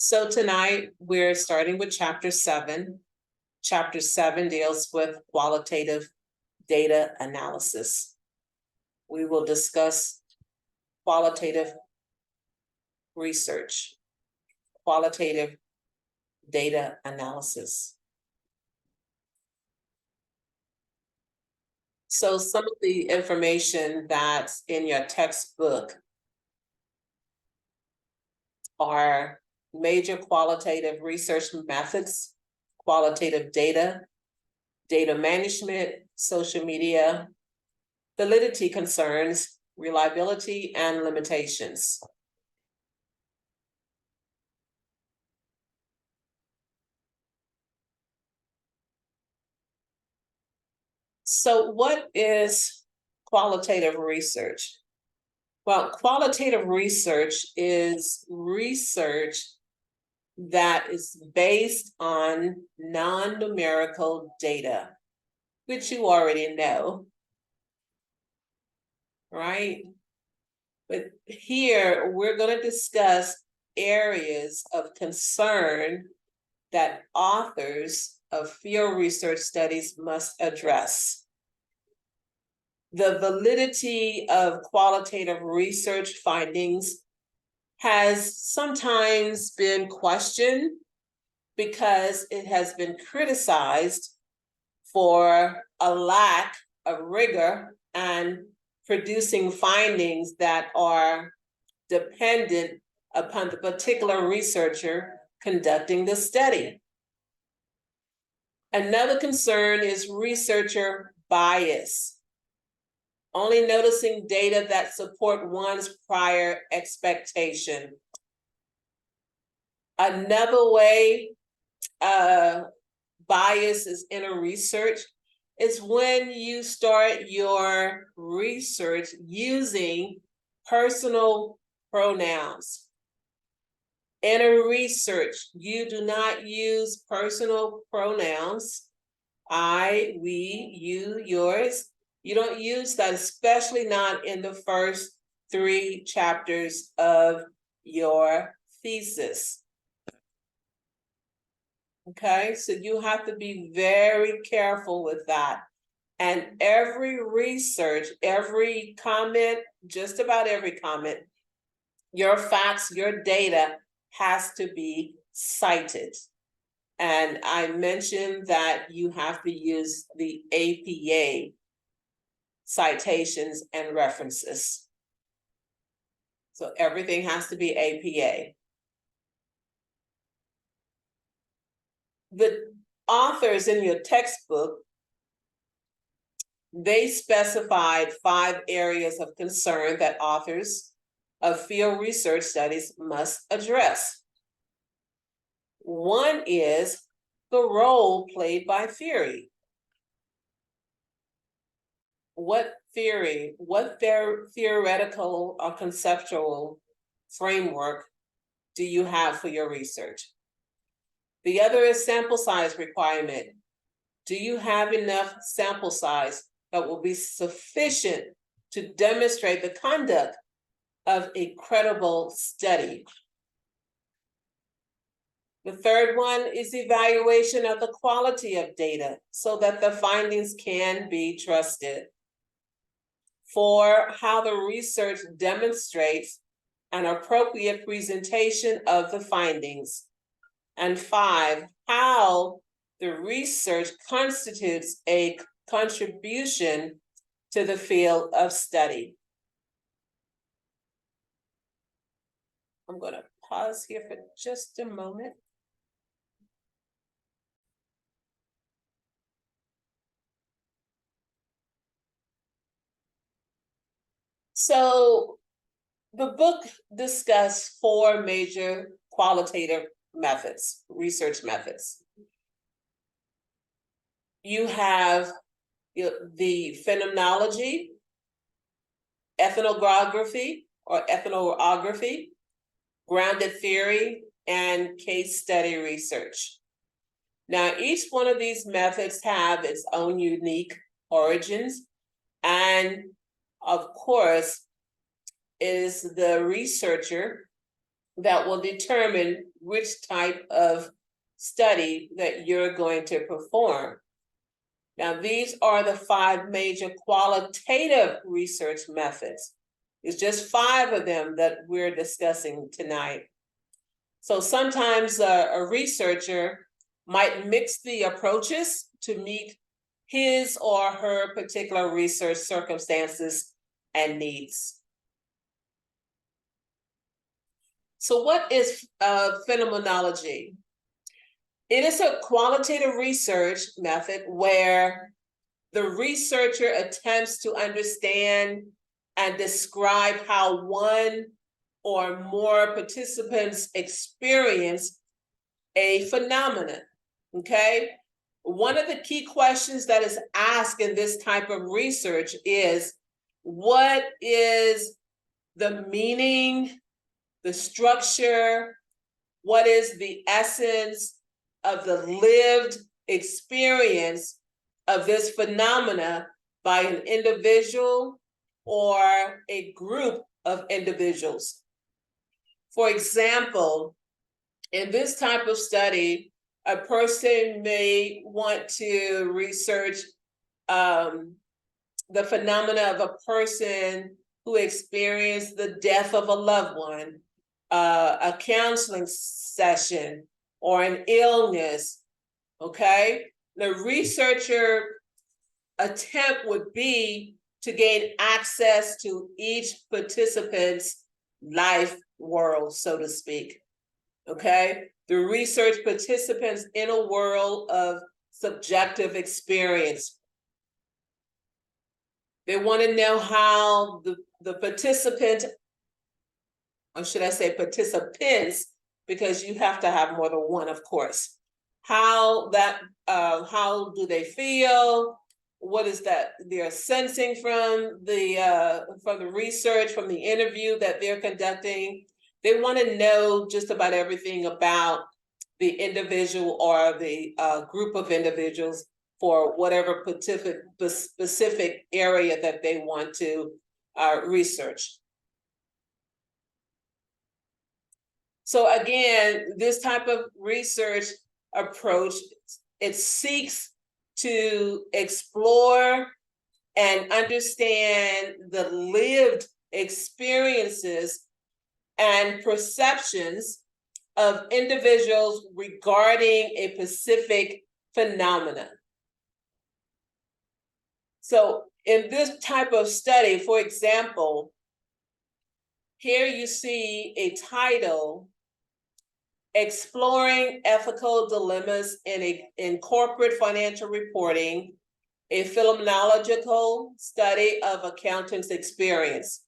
So tonight we're starting with chapter 7. Chapter 7 deals with qualitative data analysis. We will discuss qualitative research, qualitative data analysis. So some of the information that's in your textbook are major qualitative research methods, qualitative data, data management, social media, validity concerns, reliability, and limitations. So what is qualitative research? Well, qualitative research is research that is based on non-numerical data, which you already know, right? But here we're going to discuss areas of concern that authors of field research studies must address. The validity of qualitative research findings has sometimes been questioned because it has been criticized for a lack of rigor and producing findings that are dependent upon the particular researcher conducting the study. Another concern is researcher bias, only noticing data that support one's prior expectation. Another way bias is in a research is when you start your research using personal pronouns. In a research, you do not use personal pronouns. I, we, you, yours. You don't use that, especially not in the first 3 chapters of your thesis. Okay, so you have to be very careful with that. And every research, every comment, just about every comment, your facts, your data has to be cited. And I mentioned that you have to use the APA citations and references. So everything has to be APA. The authors in your textbook, they specified 5 areas of concern that authors of field research studies must address. One is the role played by theory. What theory, what theoretical or conceptual framework do you have for your research? The other is sample size requirement. Do you have enough sample size that will be sufficient to demonstrate the conduct of a credible study? The third one is evaluation of the quality of data so that the findings can be trusted. 4, how the research demonstrates an appropriate presentation of the findings. And 5, how the research constitutes a contribution to the field of study. I'm going to pause here for just a moment. So the book discussed 4 major qualitative methods, research methods. You have the phenomenology, ethnography or ethnography, grounded theory, and case study research. Now, each one of these methods have its own unique origins, and of course, it is the researcher that will determine which type of study that you're going to perform. Now, these are the 5 major qualitative research methods. It's just 5 of them that we're discussing tonight. So sometimes a researcher might mix the approaches to meet his or her particular research circumstances and needs. So what is phenomenology? It is a qualitative research method where the researcher attempts to understand and describe how one or more participants experience a phenomenon, okay? One of the key questions that is asked in this type of research is, what is the meaning, the structure, what is the essence of the lived experience of this phenomena by an individual or a group of individuals? For example, in this type of study, a person may want to research the phenomena of a person who experienced the death of a loved one, a counseling session, or an illness, okay? The researcher attempt would be to gain access to each participant's life world, so to speak, okay? The research participants in a world of subjective experience. They want to know how the participant, or should I say participants, because you have to have more than one, of course. How do they feel? What is that they're sensing from the research, from the interview that they're conducting? They want to know just about everything about the individual or the group of individuals for whatever specific area that they want to research. So again, this type of research approach, it seeks to explore and understand the lived experiences and perceptions of individuals regarding a specific phenomenon. So in this type of study, for example, here you see a title, Exploring Ethical Dilemmas in Corporate Financial Reporting, a Phenomenological Study of Accountants' Experience.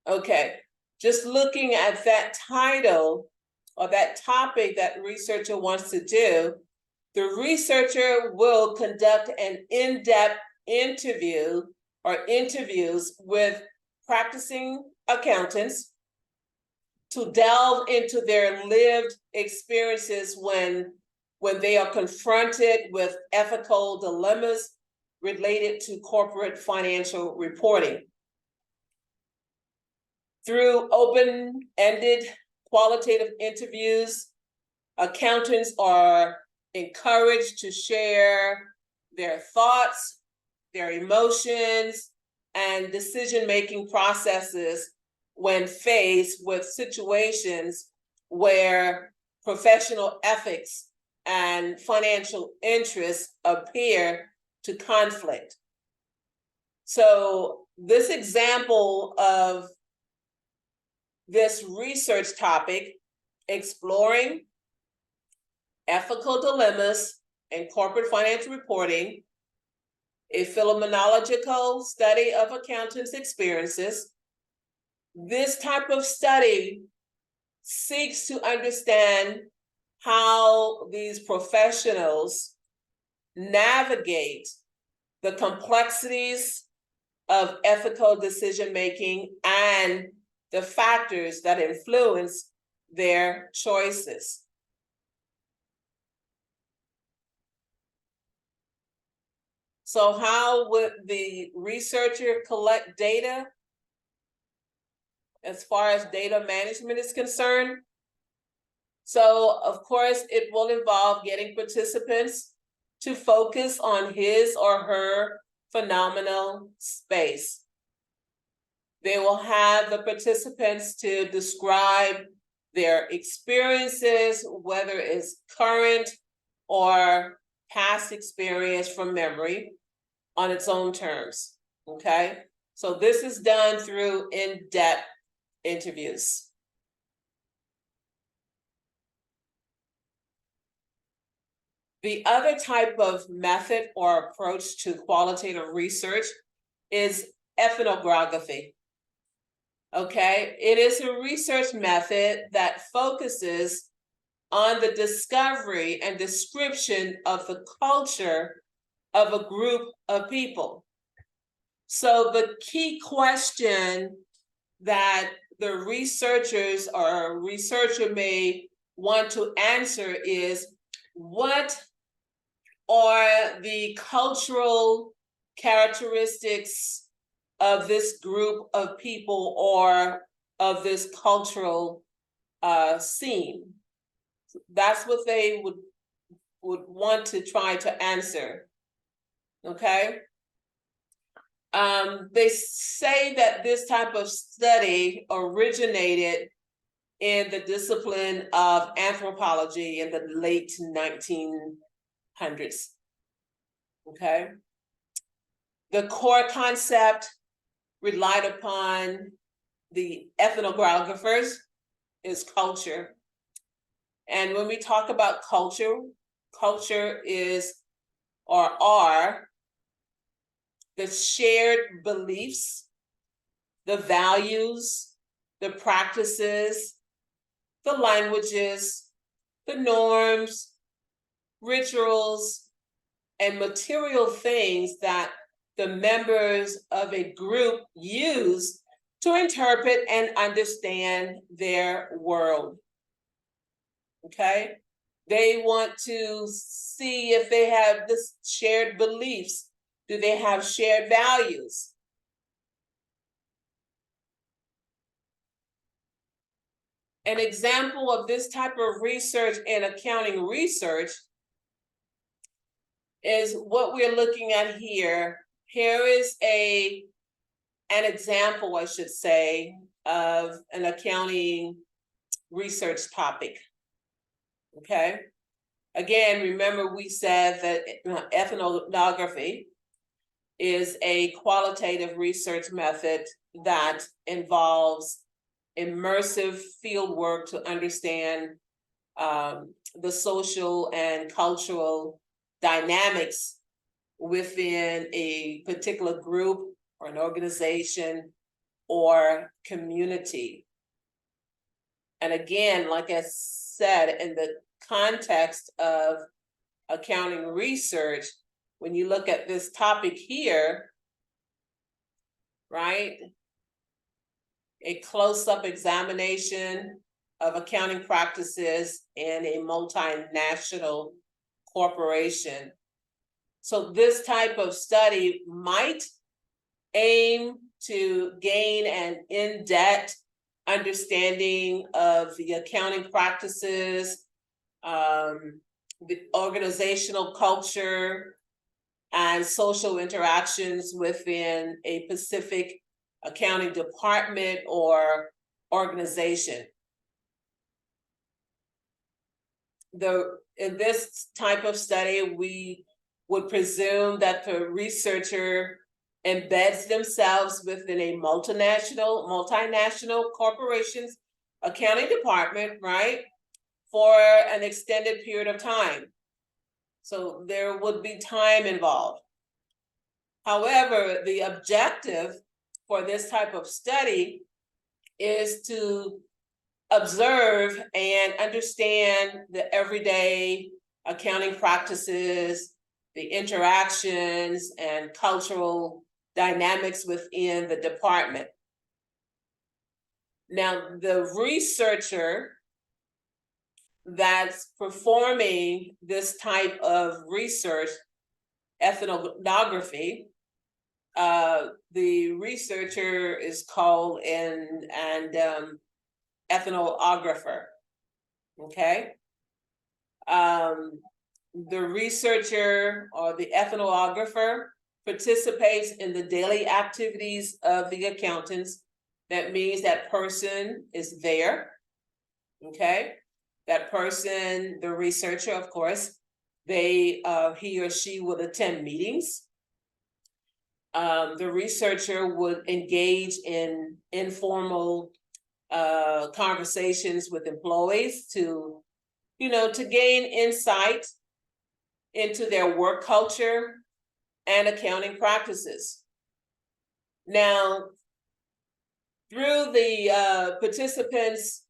Okay, just looking at that title or that topic that researcher wants to do, the researcher will conduct an in-depth interview or interviews with practicing accountants to delve into their lived experiences when they are confronted with ethical dilemmas related to corporate financial reporting. Through open-ended qualitative interviews, accountants are encouraged to share their thoughts, their emotions, and decision-making processes when faced with situations where professional ethics and financial interests appear to conflict. So this example of this research topic, exploring ethical dilemmas in corporate financial reporting, a phenomenological study of accountants' experiences. This type of study seeks to understand how these professionals navigate the complexities of ethical decision-making and the factors that influence their choices. So how would the researcher collect data? As far as data management is concerned, So of course, it will involve getting participants to focus on his or her phenomenal space. They will have the participants to describe their experiences, whether it's current or past experience from memory, on its own terms, okay? So this is done through in-depth interviews. The other type of method or approach to qualitative research is ethnography. Okay, it is a research method that focuses on the discovery and description of the culture of a group of people. So the key question that the researchers or researcher may want to answer is, what are the cultural characteristics of this group of people or of this cultural scene? That's what they would want to try to answer, okay? They say that this type of study originated in the discipline of anthropology in the late 1900s, okay? The core concept relied upon the ethnographers is culture. And when we talk about culture, culture is or are the shared beliefs, the values, the practices, the languages, the norms, rituals, and material things that the members of a group use to interpret and understand their world. Okay? They want to see if they have this shared beliefs. Do they have shared values? An example of this type of research in accounting research is what we're looking at here. Here is an example, I should say, of an accounting research topic. Okay. Again, remember we said that ethnography is a qualitative research method that involves immersive field work to understand the social and cultural dynamics within a particular group or an organization or community. And again, like I said, in the context of accounting research, when you look at this topic here, right? A close-up examination of accounting practices in a multinational corporation. So this type of study might aim to gain an in-depth understanding of the accounting practices, the organizational culture, and social interactions within a specific accounting department or organization. In this type of study, we would presume that the researcher embeds themselves within a multinational corporation's accounting department, right, for an extended period of time. So there would be time involved. However, the objective for this type of study is to observe and understand the everyday accounting practices, the interactions and cultural dynamics within the department. Now, the researcher that's performing this type of research, ethnography, the researcher is called an ethnographer. okay? The researcher or the ethnographer participates in the daily activities of the accountants. That means that person is there, okay? That person, the researcher, of course, he or she would attend meetings. The researcher would engage in informal conversations with employees to gain insight into their work culture and accounting practices. Now, through the participants'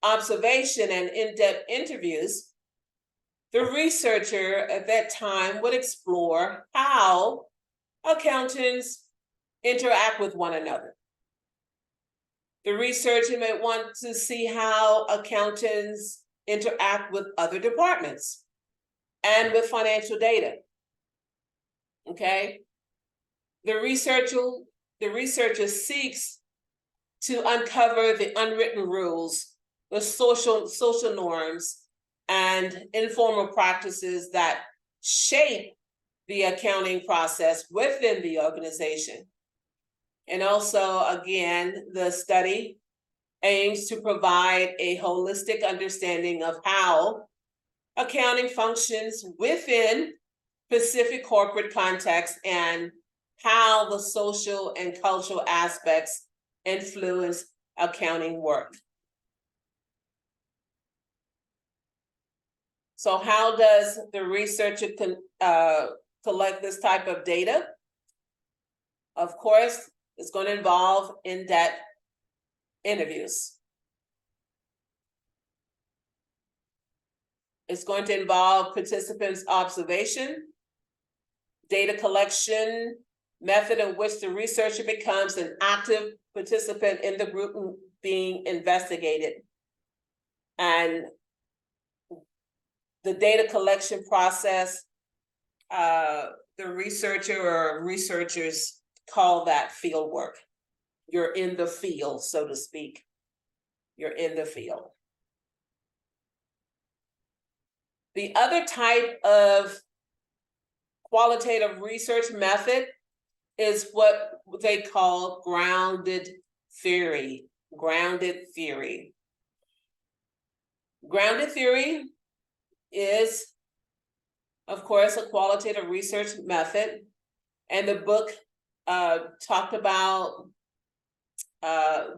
observation and in-depth interviews, the researcher at that time would explore how accountants interact with one another. The researcher may want to see how accountants interact with other departments and with financial data. Okay? The researcher seeks to uncover the unwritten rules, the social norms, and informal practices that shape the accounting process within the organization. And also, again, the study aims to provide a holistic understanding of how accounting functions within specific corporate context and how the social and cultural aspects influence accounting work. So how does the researcher collect this type of data? Of course, it's going to involve in-depth interviews. It's going to involve participants' observation, data collection, method in which the researcher becomes an active participant in the group being investigated. And the data collection process, the researcher or researchers call that field work. You're in the field, so to speak. You're in the field. The other type of qualitative research method is what they call grounded theory. Grounded theory. Grounded theory is, of course, a qualitative research method. And the book talked about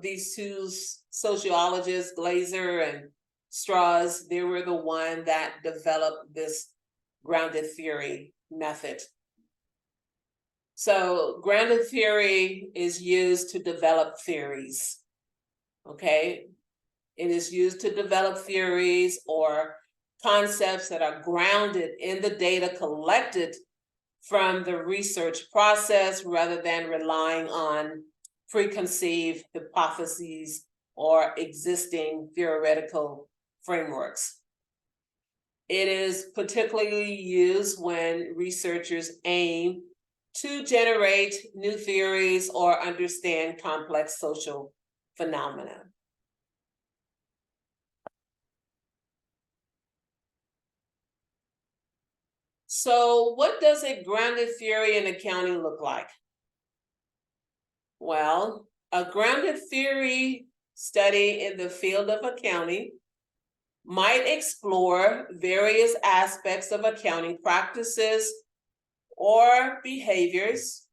these two sociologists, Glaser and Strauss. They were the one that developed this grounded theory method. So grounded theory is used to develop theories, okay? It is used to develop theories or concepts that are grounded in the data collected from the research process rather than relying on preconceived hypotheses or existing theoretical frameworks. It is particularly used when researchers aim to generate new theories or understand complex social phenomena. So what does a grounded theory in accounting look like? Well, a grounded theory study in the field of accounting might explore various aspects of accounting practices or behaviors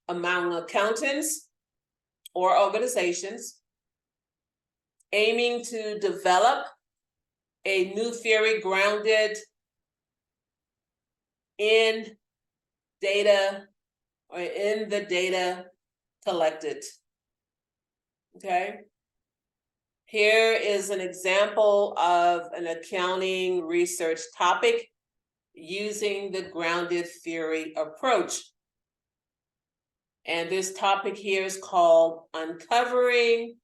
among accountants or organizations, aiming to develop a new theory grounded in data or in the data collected. Okay. Here is an example of an accounting research topic using the grounded theory approach. And this topic here is called Uncovering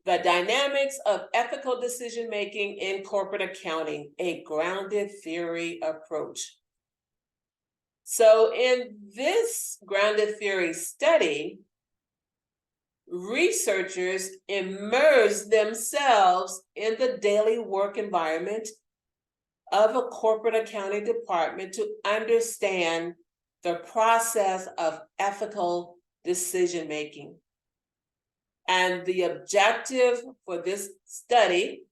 the Dynamics of Ethical Decision-Making in Corporate Accounting, a Grounded Theory Approach. So in this grounded theory study, researchers immerse themselves in the daily work environment of a corporate accounting department to understand the process of ethical decision-making. And the objective for this study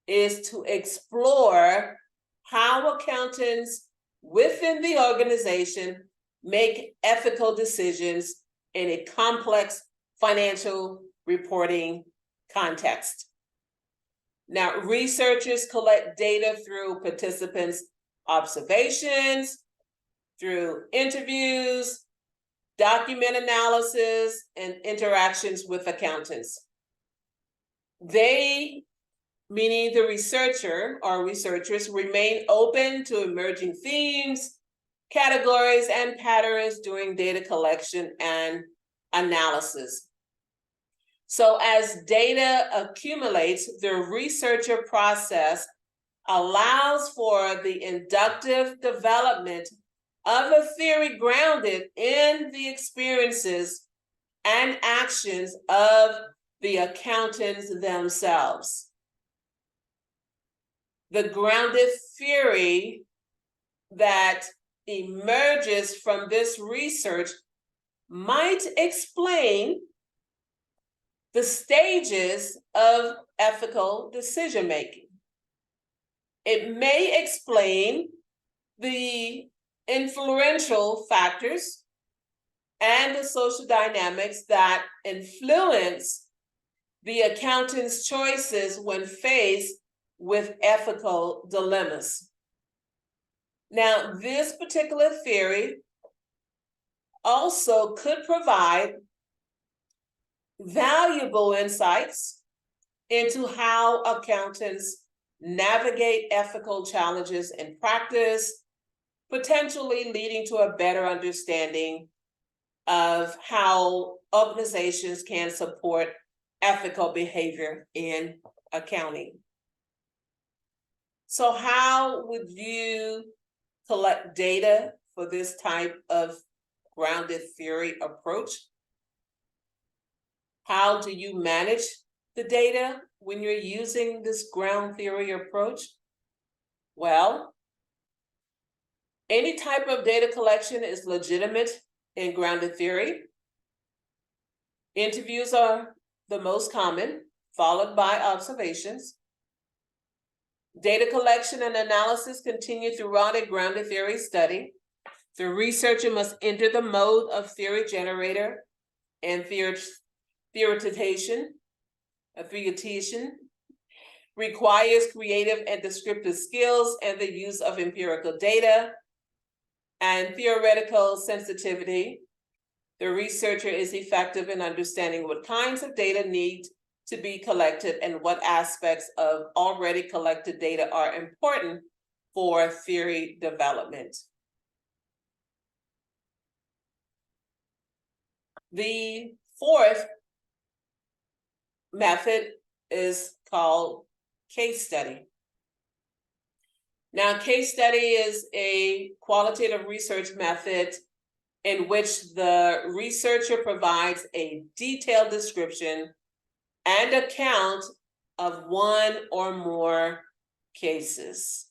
is to explore how accountants within the organization make ethical decisions in a complex financial reporting context. Now, researchers collect data through participants' observations, through interviews, document analysis, and interactions with accountants. They, meaning the researcher or researchers, remain open to emerging themes, categories, and patterns during data collection and analysis. So as data accumulates, the researcher process allows for the inductive development of a theory grounded in the experiences and actions of the accountants themselves. The grounded theory that emerges from this research might explain the stages of ethical decision-making. It may explain the influential factors and the social dynamics that influence the accountant's choices when faced with ethical dilemmas. Now, this particular theory also could provide valuable insights into how accountants navigate ethical challenges in practice, potentially leading to a better understanding of how organizations can support ethical behavior in accounting. So how would you collect data for this type of grounded theory approach? How do you manage the data when you're using this ground theory approach? Well, any type of data collection is legitimate in grounded theory. Interviews are the most common, followed by observations. Data collection and analysis continue throughout a grounded theory study. The researcher must enter the mode of theory generator and theoretician requires creative and descriptive skills and the use of empirical data and theoretical sensitivity. The researcher is effective in understanding what kinds of data need to be collected and what aspects of already collected data are important for theory development. The fourth method is called case study. Now, case study is a qualitative research method in which the researcher provides a detailed description and account of one or more cases.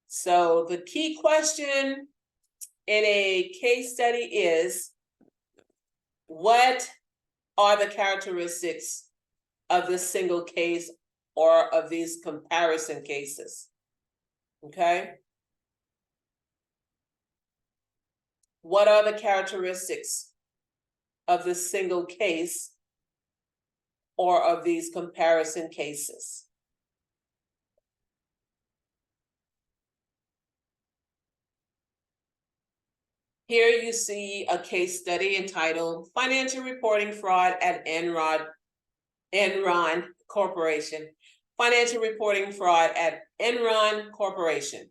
So the key question in a case study is, what are the characteristics of this single case or of these comparison cases? Okay. What are the characteristics of this single case or of these comparison cases? Here you see a case study entitled Financial Reporting Fraud at Enron Corporation. Financial Reporting Fraud at Enron Corporation.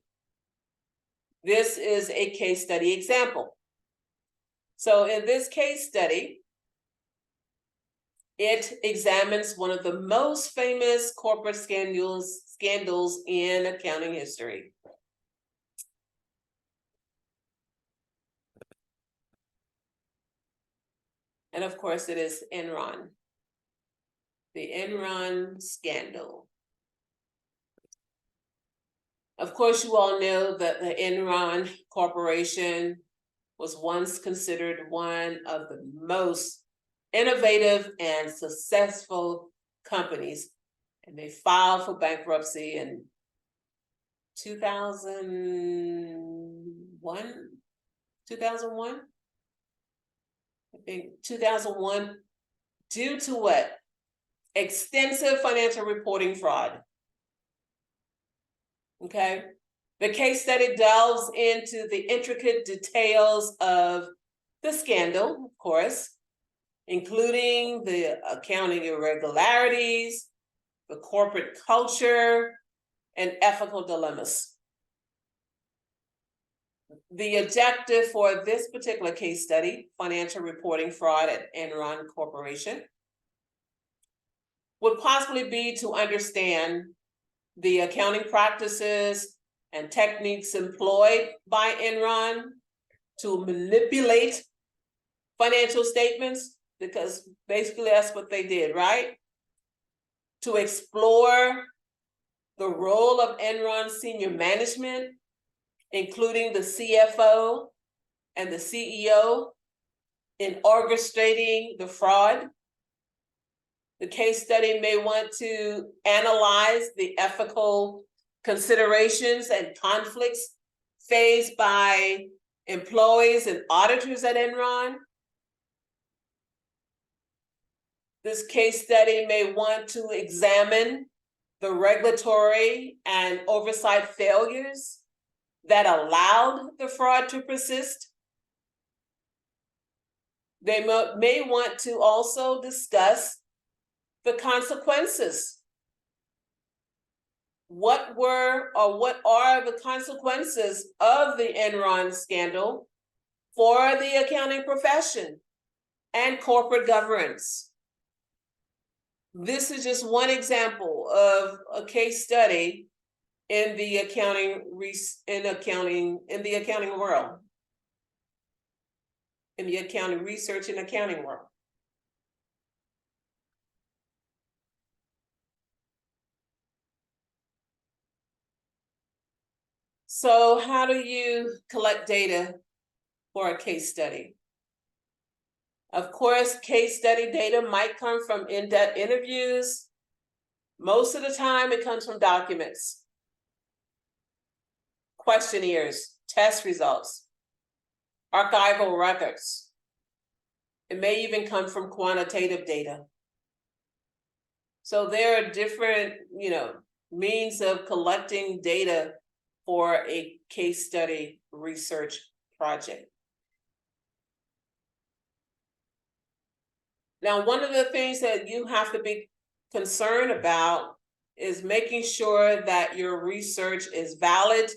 This is a case study example. So in this case study, it examines one of the most famous corporate scandals in accounting history. And of course, it is Enron. The Enron scandal. Of course, you all know that the Enron Corporation was once considered one of the most innovative and successful companies, and they filed for bankruptcy in 2001. 2001? I think 2001, due to what? Extensive financial reporting fraud. Okay. The case study delves into the intricate details of the scandal, of course, including the accounting irregularities, the corporate culture, and ethical dilemmas. The objective for this particular case study, financial reporting fraud at Enron Corporation, would possibly be to understand the accounting practices and techniques employed by Enron to manipulate financial statements, because basically that's what they did, right? To explore the role of Enron senior management, including the CFO and the CEO, in orchestrating the fraud. The case study may want to analyze the ethical considerations and conflicts faced by employees and auditors at Enron. This case study may want to examine the regulatory and oversight failures that allowed the fraud to persist. They may want to also discuss the consequences. What were or what are the consequences of the Enron scandal for the accounting profession and corporate governance? This is just one example of a case study in the accounting world, in the accounting research and accounting world. So how do you collect data for a case study? Of course, case study data might come from in-depth interviews. Most of the time, it comes from documents, questionnaires, test results, archival records. It may even come from quantitative data. So there are different, means of collecting data for a case study research project. Now, one of the things that you have to be concerned about is making sure that your research is valid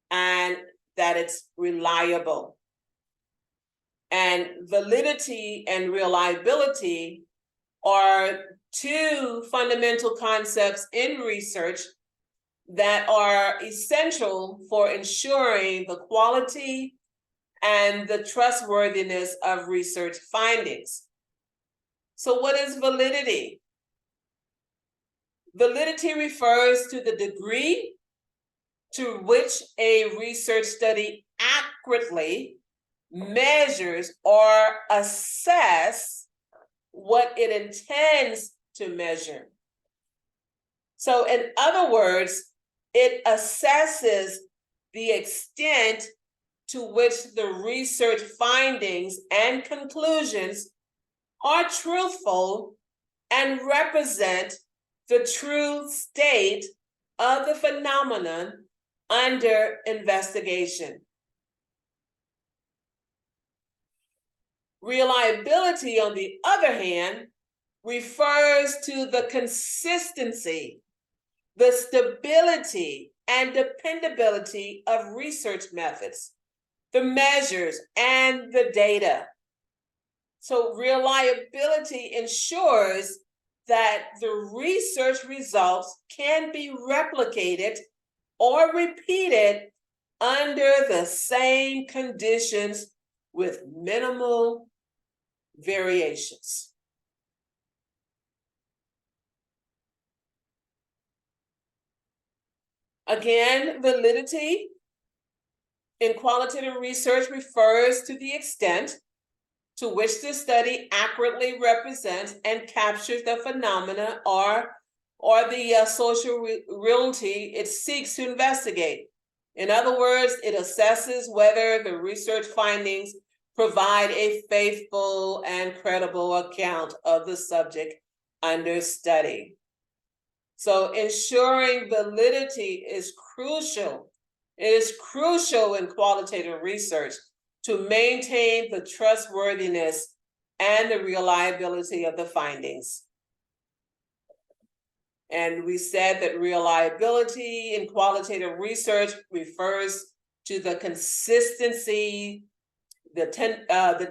and that it's reliable. And validity and reliability are two fundamental concepts in research that are essential for ensuring the quality and the trustworthiness of research findings. So what is validity? Validity refers to the degree to which a research study accurately measures or assess what it intends to measure. So in other words, it assesses the extent to which the research findings and conclusions are truthful and represent the true state of the phenomenon under investigation. Reliability, on the other hand, refers to the consistency, the stability, and dependability of research methods, the measures, and the data. So reliability ensures that the research results can be replicated or repeated under the same conditions with minimal variations. Again, validity in qualitative research refers to the extent to which the study accurately represents and captures the phenomena or the social reality it seeks to investigate. In other words, it assesses whether the research findings provide a faithful and credible account of the subject under study. So ensuring validity is crucial. It is crucial in qualitative research to maintain the trustworthiness and the reliability of the findings. And we said that reliability in qualitative research refers to the consistency, the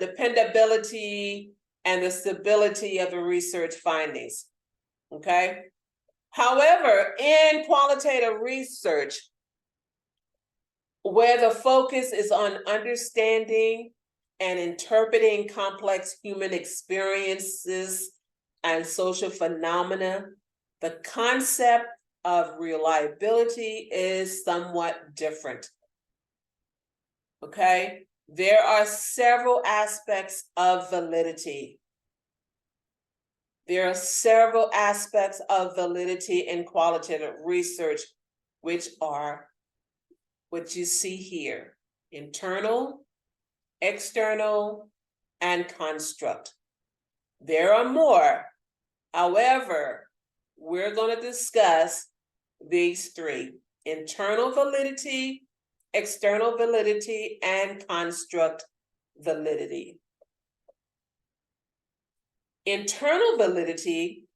dependability, and the stability of the research findings, okay? However, in qualitative research, where the focus is on understanding and interpreting complex human experiences and social phenomena, the concept of reliability is somewhat different. Okay? There are several aspects of validity. There are several aspects of validity in qualitative research, which are what you see here: internal, external, and construct. There are more. However, we're going to discuss these three: internal validity, external validity, and construct validity. Internal validity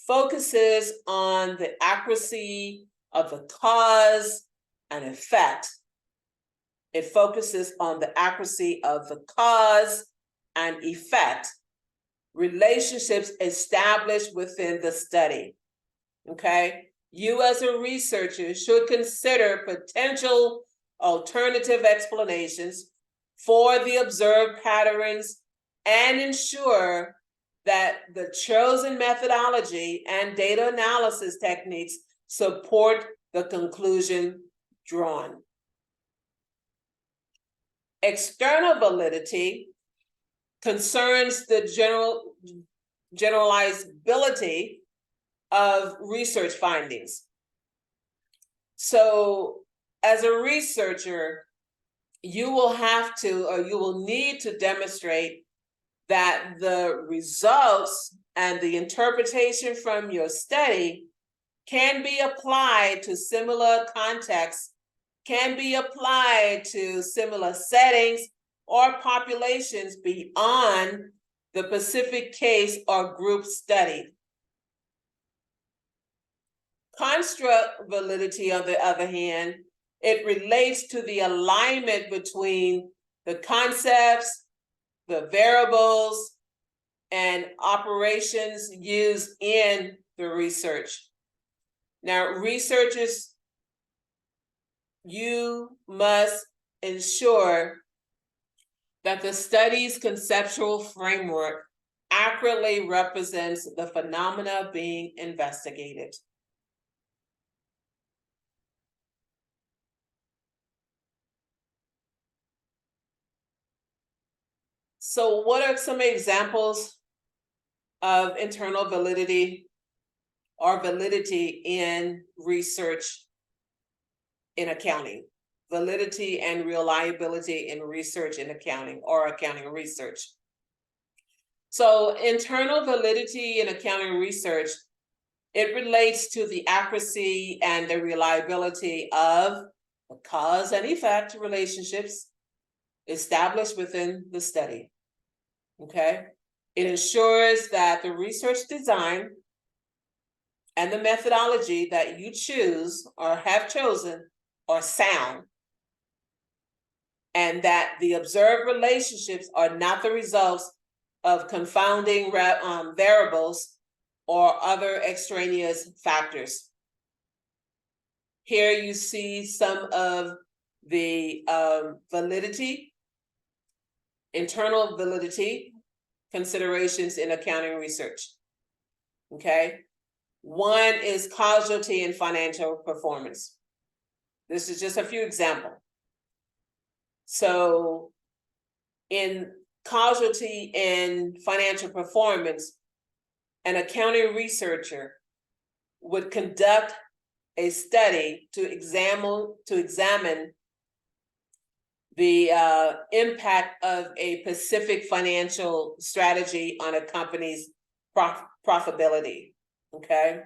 focuses on the accuracy of the cause and effect. It focuses on the accuracy of the cause and effect relationships established within the study. Okay? You as a researcher should consider potential alternative explanations for the observed patterns and ensure that the chosen methodology and data analysis techniques support the conclusion drawn. External validity concerns the generalizability of research findings. So as a researcher, you will have to, or you will need to demonstrate that the results and the interpretation from your study can be applied to similar contexts, can be applied to similar settings or populations beyond the specific case or group studied. Construct validity, on the other hand, it relates to the alignment between the concepts, the variables, and operations used in the research. Now, researchers, you must ensure that the study's conceptual framework accurately represents the phenomena being investigated. So what are some examples of internal validity or validity in research in accounting? Validity and reliability in research in accounting or accounting research. So internal validity in accounting research, it relates to the accuracy and the reliability of the cause and effect relationships established within the study. Okay? It ensures that the research design and the methodology that you choose or have chosen are sound, and that the observed relationships are not the results of confounding variables or other extraneous factors. Here you see some of the validity, internal validity considerations in accounting research. Okay. One is causality in financial performance. This is just a few examples. So in causality in financial performance, an accounting researcher would conduct a study to examine the impact of a specific financial strategy on a company's profitability. Okay,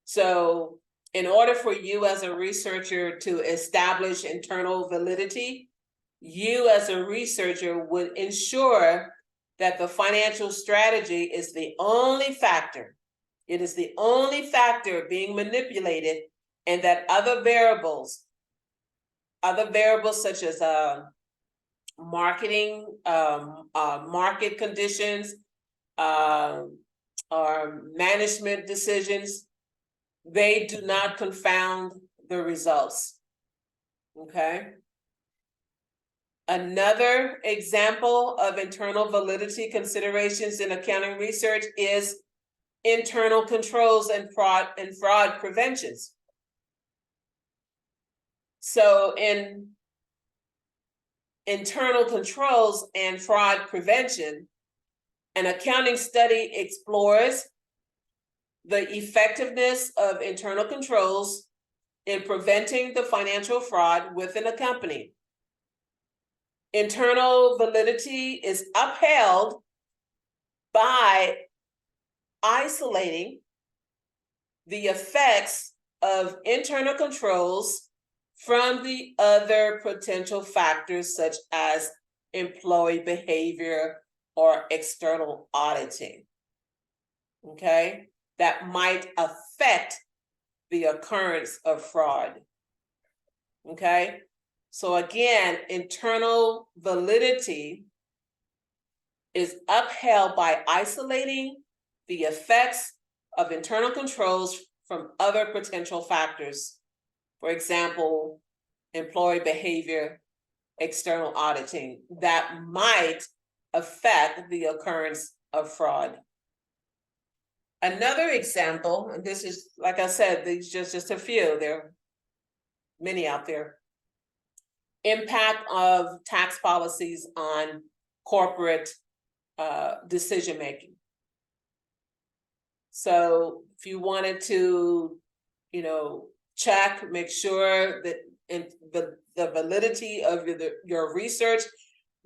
so in order for you as a researcher to establish internal validity, you as a researcher would ensure that the financial strategy is the only factor. It is the only factor being manipulated, and that other variables such as marketing, market conditions, or management decisions, they do not confound the results. Okay. Another example of internal validity considerations in accounting research is internal controls and fraud preventions. So in internal controls and fraud prevention, an accounting study explores the effectiveness of internal controls in preventing the financial fraud within a company. Internal validity is upheld by isolating the effects of internal controls from the other potential factors such as employee behavior or external auditing, okay, that might affect the occurrence of fraud, okay? So again, internal validity is upheld by isolating the effects of internal controls from other potential factors. For example, employee behavior, external auditing, that might affect the occurrence of fraud. Another example, and this is, like I said, these just a few, there are many out there. Impact of tax policies on corporate decision-making. So if you wanted to, check, make sure that in the validity of your research,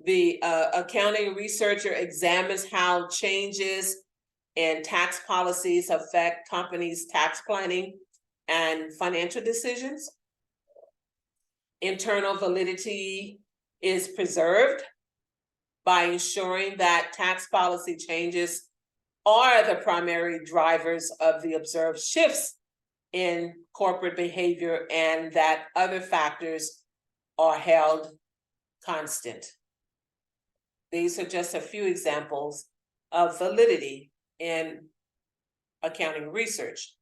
the accounting researcher examines how changes in tax policies affect companies' tax planning and financial decisions. Internal validity is preserved by ensuring that tax policy changes are the primary drivers of the observed shifts in corporate behavior and that other factors are held constant. These are just a few examples of validity in accounting research.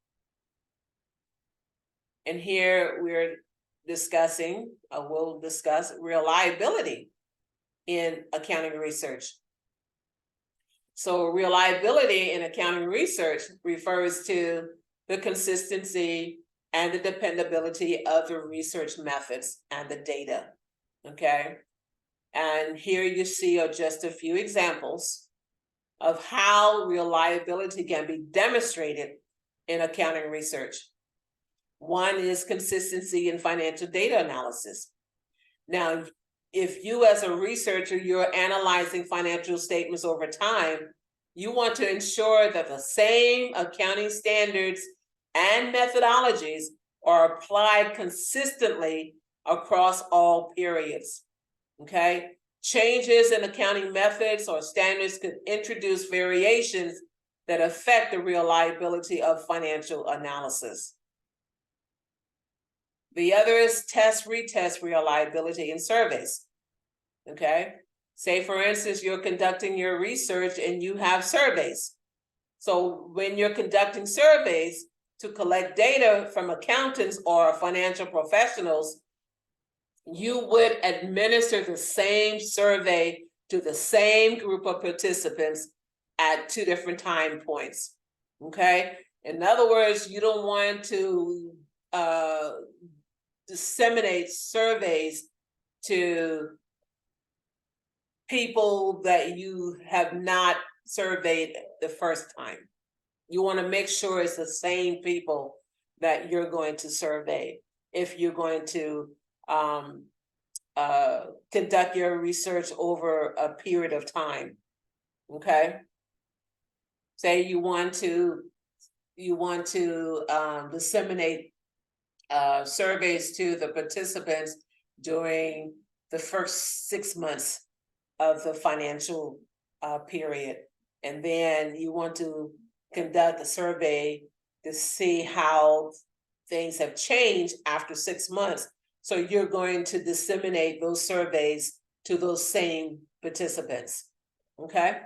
And here we're discussing, we'll discuss reliability in accounting research. So reliability in accounting research refers to the consistency and the dependability of the research methods and the data, okay? And here you see are just a few examples of how reliability can be demonstrated in accounting research. One is consistency in financial data analysis. Now, if you as a researcher, you're analyzing financial statements over time, you want to ensure that the same accounting standards and methodologies are applied consistently across all periods, okay? Changes in accounting methods or standards could introduce variations that affect the reliability of financial analysis. The other is test, retest reliability in surveys, okay? Say, for instance, you're conducting your research and you have surveys. So when you're conducting surveys to collect data from accountants or financial professionals, you would administer the same survey to the same group of participants at 2 different time points, okay? In other words, you don't want to disseminate surveys to people that you have not surveyed the first time. You want to make sure it's the same people that you're going to survey if you're going to conduct your research over a period of time. Okay. Say you want to disseminate surveys to the participants during the first 6 months of the financial period, and then you want to conduct a survey to see how things have changed after 6 months. So you're going to disseminate those surveys to those same participants, okay?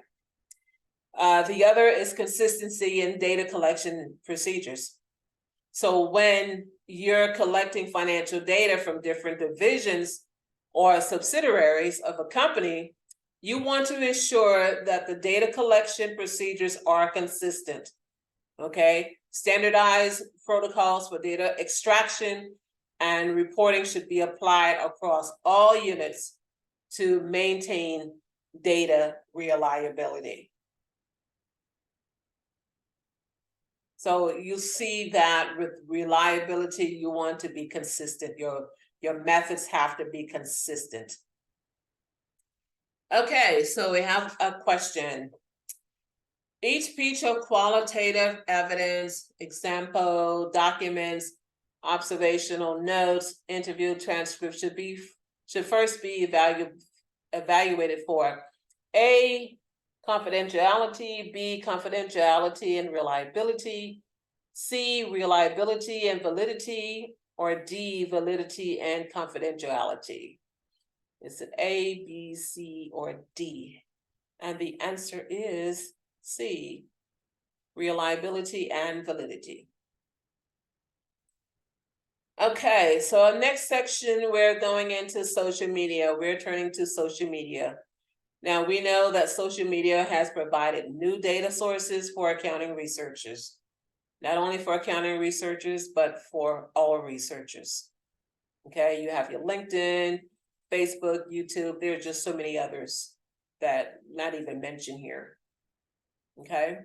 The other is consistency in data collection procedures. So when you're collecting financial data from different divisions or subsidiaries of a company, you want to ensure that the data collection procedures are consistent, okay? Standardized protocols for data extraction and reporting should be applied across all units to maintain data reliability. So you see that with reliability, you want to be consistent. Your methods have to be consistent. Okay, so we have a question. Each piece of qualitative evidence, example, documents, observational notes, interview transcripts should first be evaluated for A, confidentiality, B, confidentiality and reliability, C, reliability and validity, or D, validity and confidentiality. Is it A, B, C, or D? And the answer is C, reliability and validity. Okay, so our next section, we're going into social media. We're turning to social media. Now, we know that social media has provided new data sources for accounting researchers, not only for accounting researchers, but for all researchers. Okay, you have your LinkedIn, Facebook, YouTube, there are just so many others that not even mentioned here. Okay,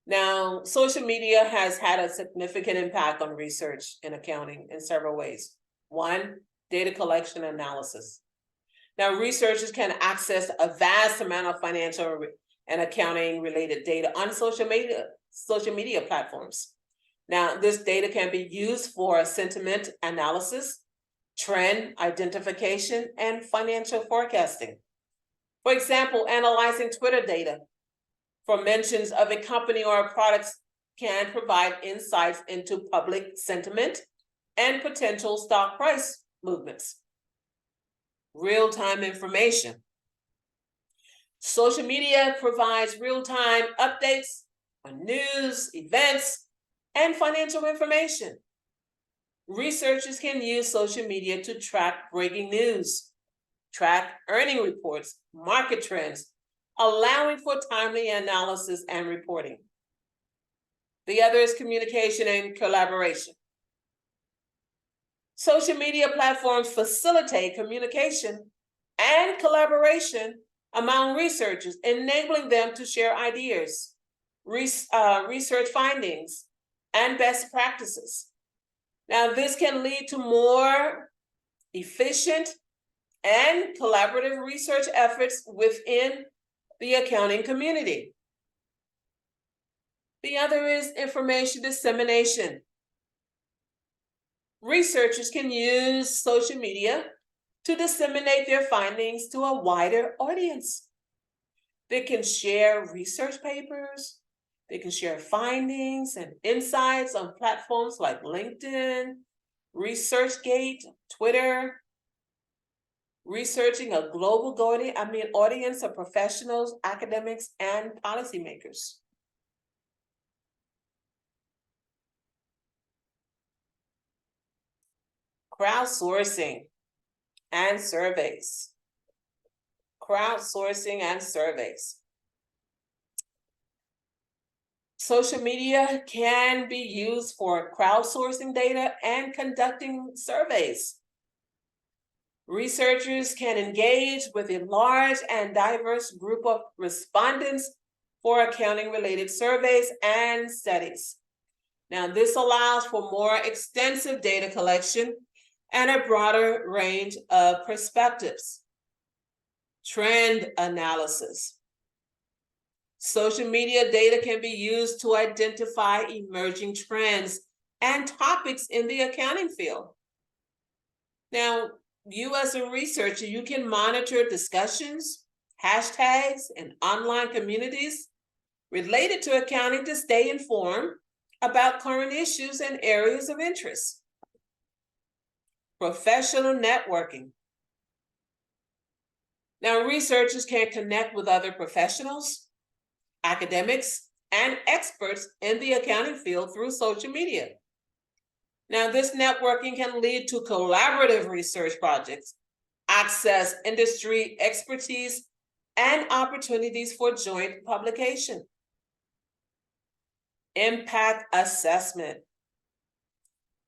now social media has had a significant impact on research in accounting in several ways. One, data collection analysis. Now, researchers can access a vast amount of financial and accounting related data on social media platforms. Now, this data can be used for sentiment analysis, trend identification, and financial forecasting. For example, analyzing Twitter data for mentions of a company or a product can provide insights into public sentiment and potential stock price movements. Real-time information. Social media provides real-time updates on news, events, and financial information. Researchers can use social media to track breaking news, track earning reports, market trends, allowing for timely analysis and reporting. The other is communication and collaboration. Social media platforms facilitate communication and collaboration among researchers, enabling them to share ideas, research findings, and best practices. Now, this can lead to more efficient and collaborative research efforts within the accounting community. The other is information dissemination. Researchers can use social media to disseminate their findings to a wider audience. They can share research papers, they can share findings and insights on platforms like LinkedIn, ResearchGate, Twitter, researching a global audience of professionals, academics, and policymakers. Crowdsourcing and surveys. Crowdsourcing and surveys. Social media can be used for crowdsourcing data and conducting surveys. Researchers can engage with a large and diverse group of respondents for accounting-related surveys and studies. Now, this allows for more extensive data collection and a broader range of perspectives. Trend analysis. Social media data can be used to identify emerging trends and topics in the accounting field. Now, you as a researcher, you can monitor discussions, hashtags, and online communities related to accounting to stay informed about current issues and areas of interest. Professional networking. Now, researchers can connect with other professionals, academics, and experts in the accounting field through social media. Now, this networking can lead to collaborative research projects, access industry expertise, and opportunities for joint publication. Impact assessment.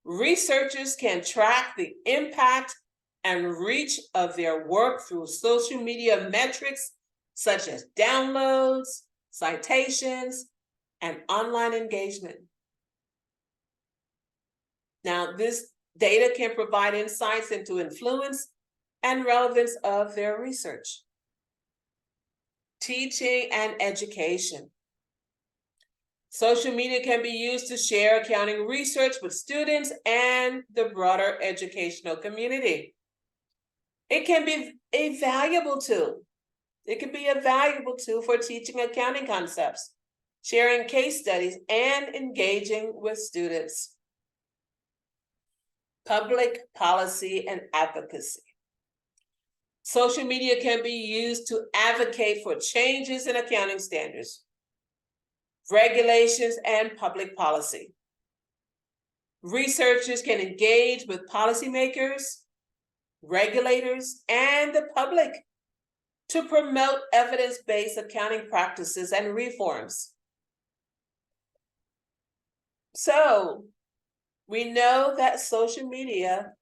Researchers can track the impact and reach of their work through social media metrics such as downloads, citations, and online engagement. Now, this data can provide insights into influence and relevance of their research. Teaching and education. Social media can be used to share accounting research with students and the broader educational community. It can be a valuable tool. It can be a valuable tool for teaching accounting concepts, sharing case studies, and engaging with students. Public policy and advocacy. Social media can be used to advocate for changes in accounting standards, regulations, and public policy. Researchers can engage with policymakers, regulators, and the public to promote evidence-based accounting practices and reforms. So, we know that social media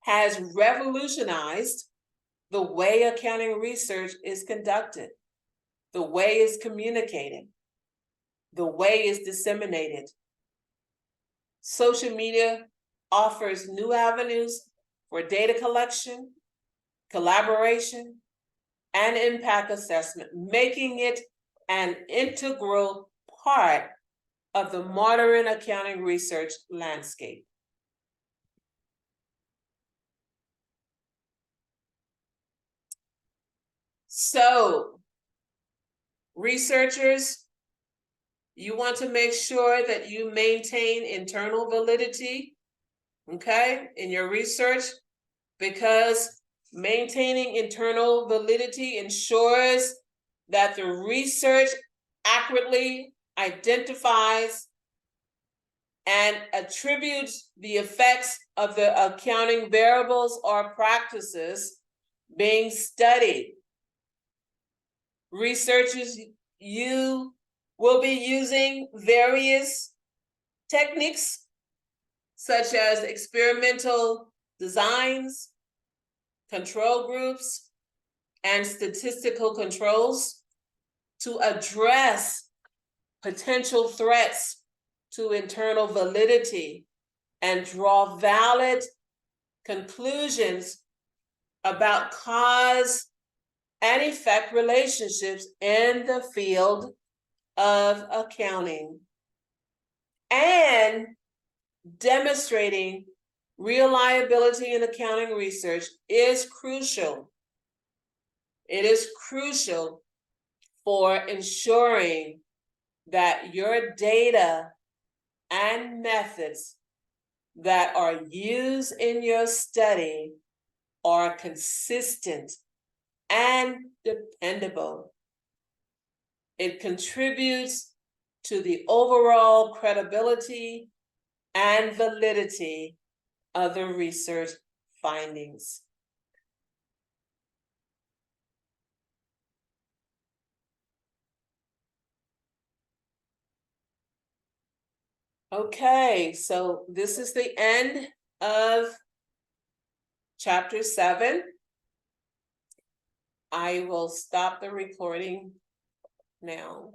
has revolutionized the way accounting research is conducted, the way it's communicated, the way it's disseminated. Social media offers new avenues for data collection, collaboration, and impact assessment, making it an integral part of the modern accounting research landscape. So, researchers, you want to make sure that you maintain internal validity, okay, in your research, because maintaining internal validity ensures that the research accurately identifies and attributes the effects of the accounting variables or practices being studied. Researchers, you will be using various techniques such as experimental designs, control groups, and statistical controls to address potential threats to internal validity and draw valid conclusions about cause and effect relationships in the field of accounting, and demonstrating reliability in accounting research is crucial. It is crucial for ensuring that your data and methods that are used in your study are consistent and dependable. It contributes to the overall credibility and validity of the research findings. Okay, so this is the end of chapter 7. I will stop the recording now.